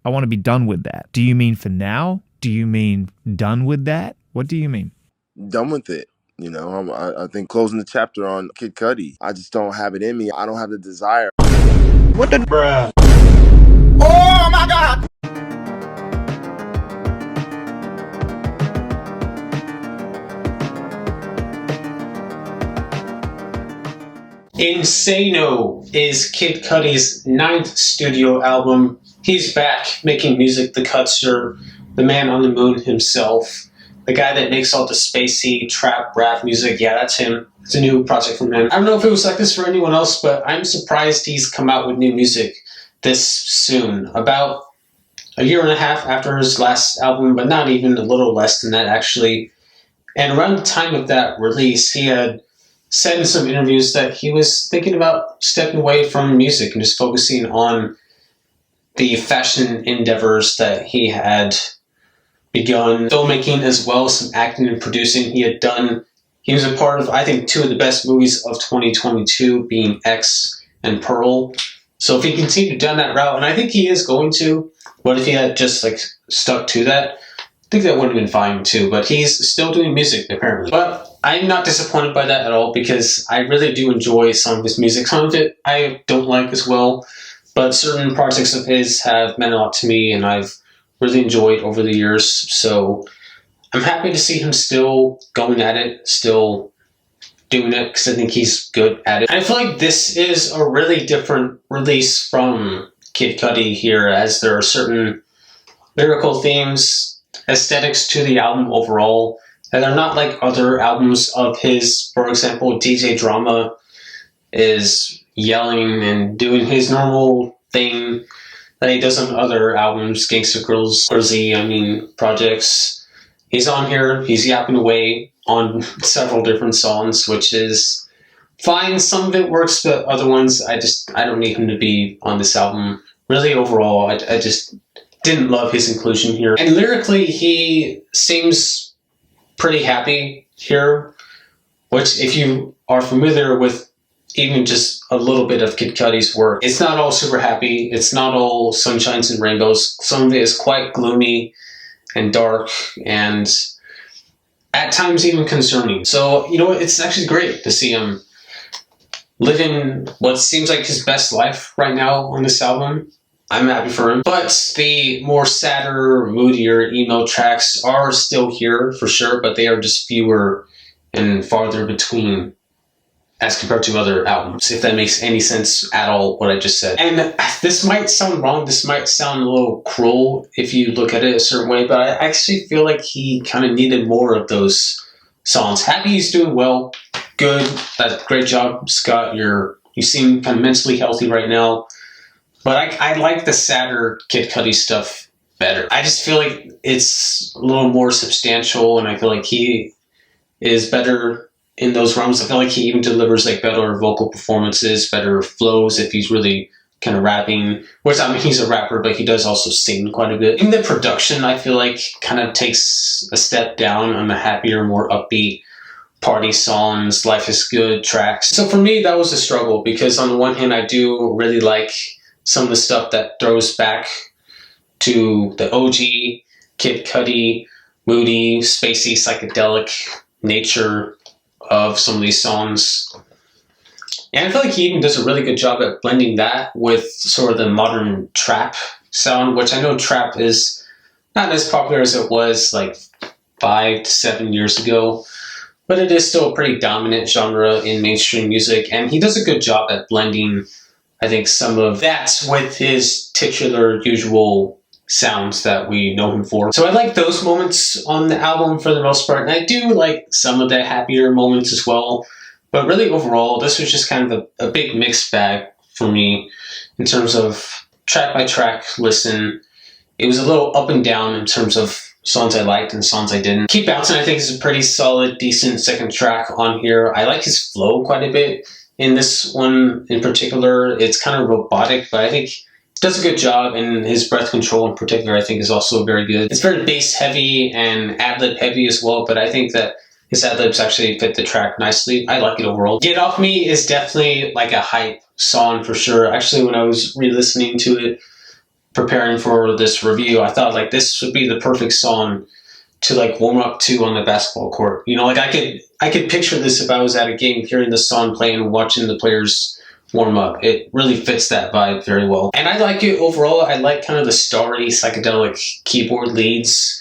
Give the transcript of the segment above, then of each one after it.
I want to be done with that. Do you mean for now? Do you mean done with that? What do you mean? Done with it. You know, I think closing the chapter on Kid Cudi, I just don't have it in me. I don't have the desire. What the bruh? Oh my God! INSANO is Kid Cudi's 9th studio album. He's back making music. The Cutster, the man on the moon himself, the guy that makes all the spacey trap rap music. Yeah, that's him. It's a new project from him. I don't know if it was like this for anyone else, but I'm surprised he's come out with new music this soon. About a year and a half after his last album, but not even, a little less than that actually. And around the time of that release, he had said in some interviews that he was thinking about stepping away from music and just focusing on the fashion endeavors that he had begun, filmmaking as well as some acting and producing. He was a part of, I think, 2 of the best movies of 2022, being X and Pearl. So if he continued down that route, and I think he is going to, what if he had just like stuck to that? I think that would have been fine too, but he's still doing music apparently. But I'm not disappointed by that at all, because I really do enjoy some of his music. Some of it I don't like as well, but certain projects of his have meant a lot to me and I've really enjoyed over the years. So I'm happy to see him still going at it, still doing it, because I think he's good at it. And I feel like this is a really different release from Kid Cudi here, as there are certain lyrical themes, aesthetics to the album overall that are not like other albums of his. For example, DJ Drama is yelling and doing his normal thing that he does on other albums, Gangsta Girls, or projects. He's on here, he's yapping away on several different songs, which is fine. Some of it works, but other ones, I don't need him to be on this album. Really, overall, I just didn't love his inclusion here. And lyrically, he seems pretty happy here, which if you are familiar with even just a little bit of Kid Cudi's work, it's not all super happy. It's not all sunshines and rainbows. Some of it is quite gloomy and dark and at times even concerning. So, you know, it's actually great to see him living what seems like his best life right now on this album. I'm happy for him. But the more sadder, moodier, emo tracks are still here for sure, but they are just fewer and farther between as compared to other albums, if that makes any sense at all, what I just said. And this might sound wrong, this might sound a little cruel if you look at it a certain way, but I actually feel like he kind of needed more of those songs. Happy he's doing well, good, great job, Scott, you seem kind of mentally healthy right now. But I like the sadder Kid Cudi stuff better. I just feel like it's a little more substantial, and I feel like he is better in those realms. I feel like he even delivers like better vocal performances, better flows if he's really kind of rapping. Which, I mean, he's a rapper, but he does also sing quite a bit. In the production, I feel like kind of takes a step down on the happier, more upbeat party songs, Life is Good tracks. So for me, that was a struggle, because on the one hand, I do really like some of the stuff that throws back to the OG Kid Cudi, moody, spacey, psychedelic nature of some of these songs. And I feel like he even does a really good job at blending that with sort of the modern trap sound, which I know trap is not as popular as it was like 5 to 7 years ago, but it is still a pretty dominant genre in mainstream music, and he does a good job at blending, I think, some of that with his titular usual sounds that we know him for. So I like those moments on the album for the most part, and I do like some of the happier moments as well. But really overall, this was just kind of a big mixed bag for me in terms of track by track listen. It was a little up and down in terms of songs I liked and songs I didn't. Keep Bouncin', I think, is a pretty solid, decent second track on here. I like his flow quite a bit. In this one in particular, it's kind of robotic, but I think does a good job, and his breath control in particular, I think, is also very good. It's very bass heavy and ad-lib heavy as well, but I think that his ad-libs actually fit the track nicely. I like it overall. Get Off Me is definitely like a hype song for sure. Actually, when I was re-listening to it preparing for this review, I thought like this would be the perfect song to like warm up to on the basketball court. You know, like I could picture this if I was at a game, hearing the song playing and watching the players warm up. It really fits that vibe very well. And I like it overall. I like kind of the starry psychedelic keyboard leads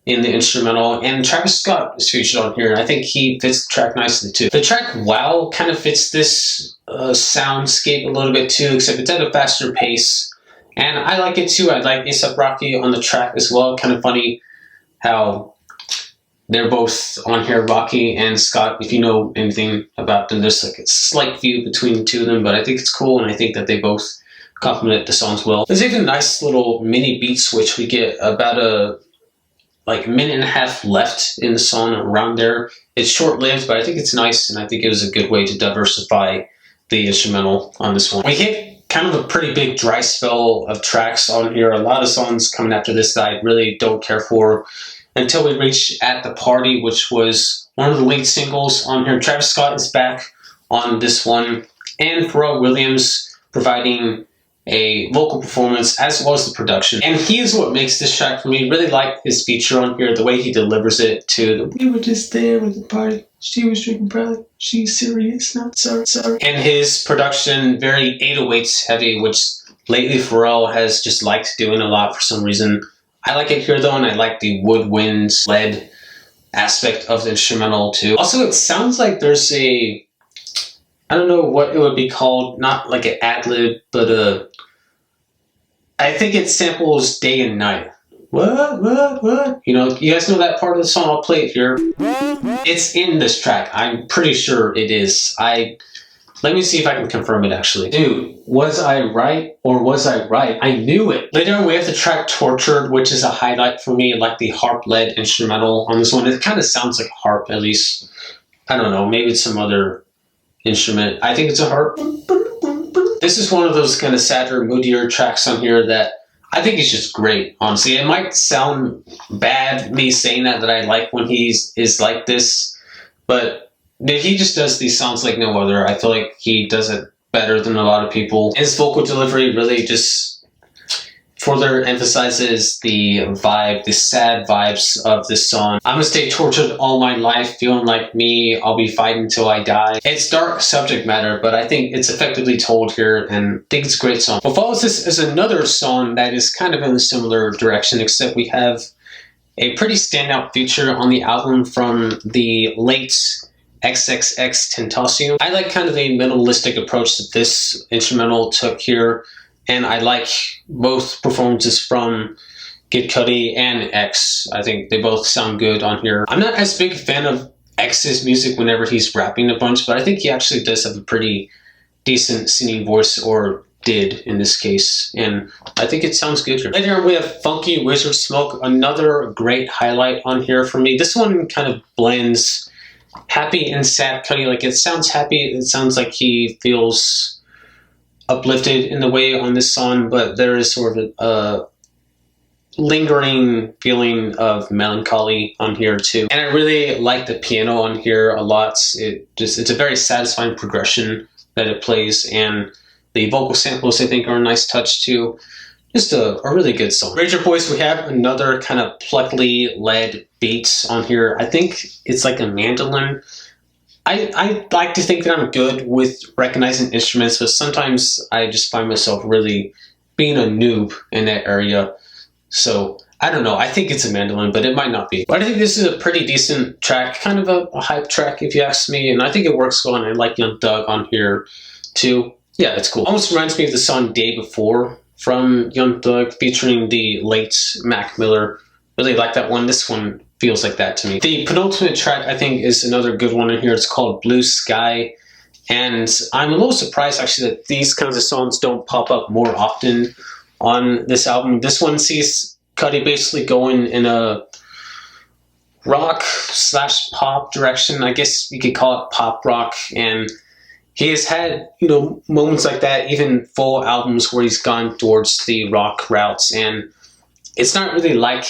in the instrumental, and Travis Scott is featured on here, and I think he fits the track nicely too. The track Wow kind of fits this soundscape a little bit too, except it's at a faster pace, and I like it too. I like A$AP Rocky on the track as well. Kind of funny how they're both on here, Rocky and Scott. If you know anything about them, there's like a slight feud between the two of them, but I think it's cool, and I think that they both complement the songs well. There's even a nice little mini beat switch. We get about a minute and a half left in the song around there. It's short-lived, but I think it's nice, and I think it was a good way to diversify the instrumental on this one. We hit kind of a pretty big dry spell of tracks on here. A lot of songs coming after this that I really don't care for until we reach At the Party, which was one of the lead singles on here. Travis Scott is back on this one, and Pharrell Williams providing a vocal performance as well as the production. And he is what makes this track for me. Really like his feature on here, the way he delivers it to the "we were just there at the party, she was drinking probably, she's serious, not sorry. And his production, very 808s heavy, which lately Pharrell has just liked doing a lot for some reason. I like it here though, and I like the woodwinds led aspect of the instrumental too. Also, it sounds like there's a, I don't know what it would be called, not like an ad-lib, but I think it samples Day and Night. What? You know, you guys know that part of the song? I'll play it here. It's in this track. I'm pretty sure it is. Let me see if I can confirm it actually. Dude, was I right or was I right? I knew it. Later on, we have the track Tortured, which is a highlight for me, like the harp-led instrumental on this one. It kind of sounds like harp, at least. I don't know, maybe it's some other instrument. I think it's a harp. This is one of those kind of sadder, moodier tracks on here that I think is just great, honestly. It might sound bad, me saying that I like when he is like this, but he just does these songs like no other. I feel like he does it better than a lot of people. His vocal delivery really just further emphasizes the vibe, the sad vibes of this song. I'm gonna stay tortured all my life, feeling like me, I'll be fighting till I die. It's dark subject matter, but I think it's effectively told here, and I think it's a great song. What follows this is another song that is kind of in a similar direction, except we have a pretty standout feature on the album from the late XXXTentacion. I like kind of the minimalistic approach that this instrumental took here, and I like both performances from Kid Cudi and X. I think they both sound good on here. I'm not as big a fan of X's music whenever he's rapping a bunch, but I think he actually does have a pretty decent singing voice, or did in this case, and I think it sounds good here. Later on, we have Funky Wizard Smoke, another great highlight on here for me. This one kind of blends happy and sad Cudi. Like, it sounds happy, it sounds like he feels uplifted in the way on this song, but there is sort of a lingering feeling of melancholy on here too. And I really like the piano on here a lot. It's a very satisfying progression that it plays, and the vocal samples I think are a nice touch too. Just a really good song. Ranger Boys, we have another kind of pluckily led beat on here. I think it's like a mandolin. I like to think that I'm good with recognizing instruments, but sometimes I just find myself really being a noob in that area. So, I don't know. I think it's a mandolin, but it might not be. But I think this is a pretty decent track, kind of a hype track if you ask me, and I think it works well, and I like Young Thug on here too. Yeah, it's cool. Almost reminds me of the song Day Before from Young Thug featuring the late Mac Miller. Really like that one. This one feels like that to me. The penultimate track, I think, is another good one in here. It's called Blue Sky. And I'm a little surprised, actually, that these kinds of songs don't pop up more often on this album. This one sees Cudi basically going in a rock/pop direction. I guess you could call it pop rock. And he has had, moments like that, even full albums where he's gone towards the rock routes. And it's not really like,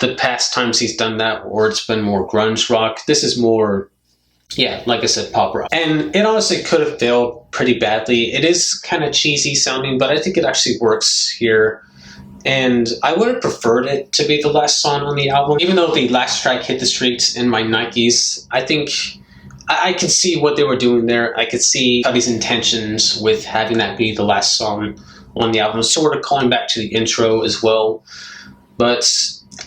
the past times he's done that, or it's been more grunge rock. This is more Yeah, like I said, pop rock. And it honestly could have failed pretty badly. It is kind of cheesy sounding, but I think it actually works here. And I would have preferred it to be the last song on the album. Even though the last track, Hit the Streets, in my Nikes, I think I could see what they were doing there. I could see Cudi's intentions with having that be the last song on the album, sort of calling back to the intro as well. But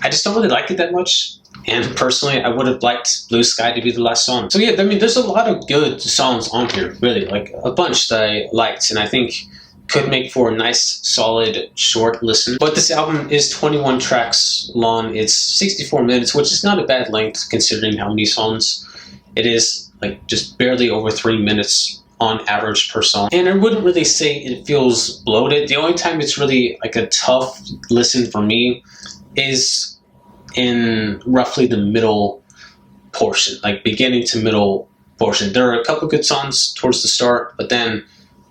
I just don't really like it that much. And personally, I would have liked Blue Sky to be the last song. So yeah, I mean, there's a lot of good songs on here, really, like a bunch that I liked, and I think could make for a nice, solid, short listen. But this album is 21 tracks long. It's 64 minutes, which is not a bad length considering how many songs it is, like just barely over 3 minutes on average per song. And I wouldn't really say it feels bloated. The only time it's really like a tough listen for me is in roughly the middle portion, like beginning to middle portion. There are a couple good songs towards the start, but then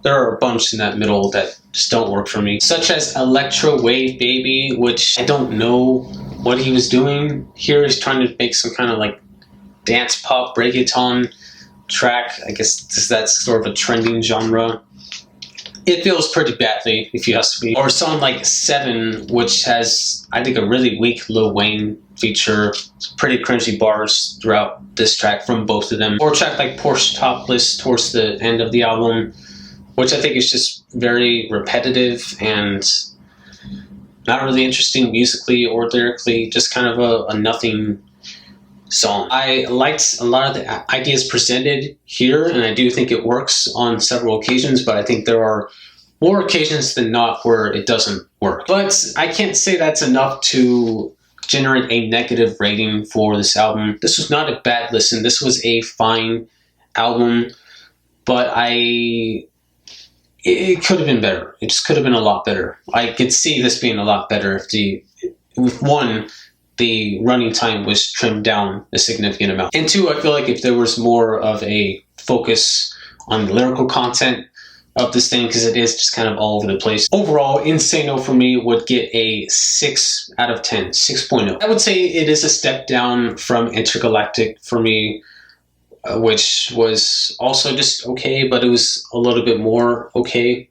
there are a bunch in that middle that just don't work for me. Such as Electro Wave Baby, which I don't know what he was doing here. He's trying to make some kind of like dance pop reggaeton track. I guess that's sort of a trending genre. It feels pretty badly, if you ask me. Or a song like 7, which has, I think, a really weak Lil Wayne feature. Pretty cringy bars throughout this track from both of them. Or a track like Porsche Topless towards the end of the album, which I think is just very repetitive and not really interesting musically or lyrically, just kind of a nothing song. I liked a lot of the ideas presented here, and I do think it works on several occasions, but I think there are more occasions than not where it doesn't work. But I can't say that's enough to generate a negative rating for this album. This was not a bad listen. This was a fine album, but it could have been better. It just could have been a lot better. I could see this being a lot better if one, the running time was trimmed down a significant amount. And 2, I feel like if there was more of a focus on the lyrical content of this thing, because it is just kind of all over the place. Overall, Insano for me would get a 6 out of 10, 6.0. I would say it is a step down from Intergalactic for me, which was also just okay, but it was a little bit more okay.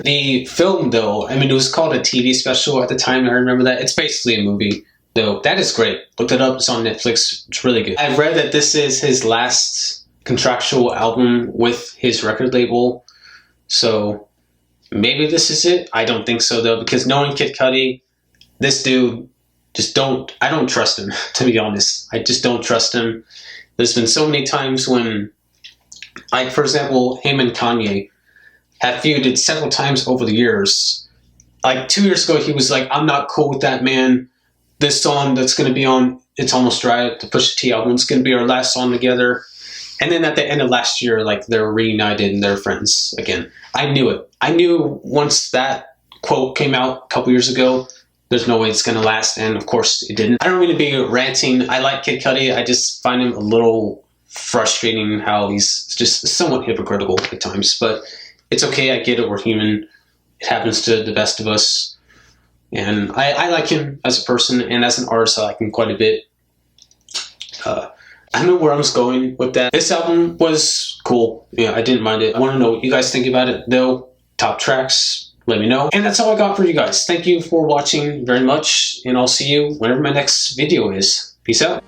The film, though, I mean, it was called a TV special at the time. I remember that. It's basically a movie, though. That is great. Look it up. It's on Netflix. It's really good. I've read that this is his last contractual album with his record label, so maybe this is it. I don't think so, though, because knowing Kid Cudi, this dude, I don't trust him, to be honest. I just don't trust him. There's been so many times when, like, for example, him and Kanye have feuded several times over the years. Like 2 years ago, he was like, I'm not cool with that, man. This song that's going to be on It's Almost Dry, the Pusha T album, it's going to be our last song together. And then at the end of last year, like, they're reunited and they're friends again. I knew it. I knew once that quote came out a couple years ago, there's no way it's going to last, and of course it didn't. I don't mean to be ranting. I like Kid Cudi. I just find him a little frustrating how he's just somewhat hypocritical at times, but it's okay. I get it. We're human. It happens to the best of us. And I like him as a person, and as an artist, I like him quite a bit. I don't know where I was going with that. This album was cool. Yeah, I didn't mind it. I want to know what you guys think about it, though. Top tracks, let me know. And that's all I got for you guys. Thank you for watching very much, and I'll see you whenever my next video is. Peace out.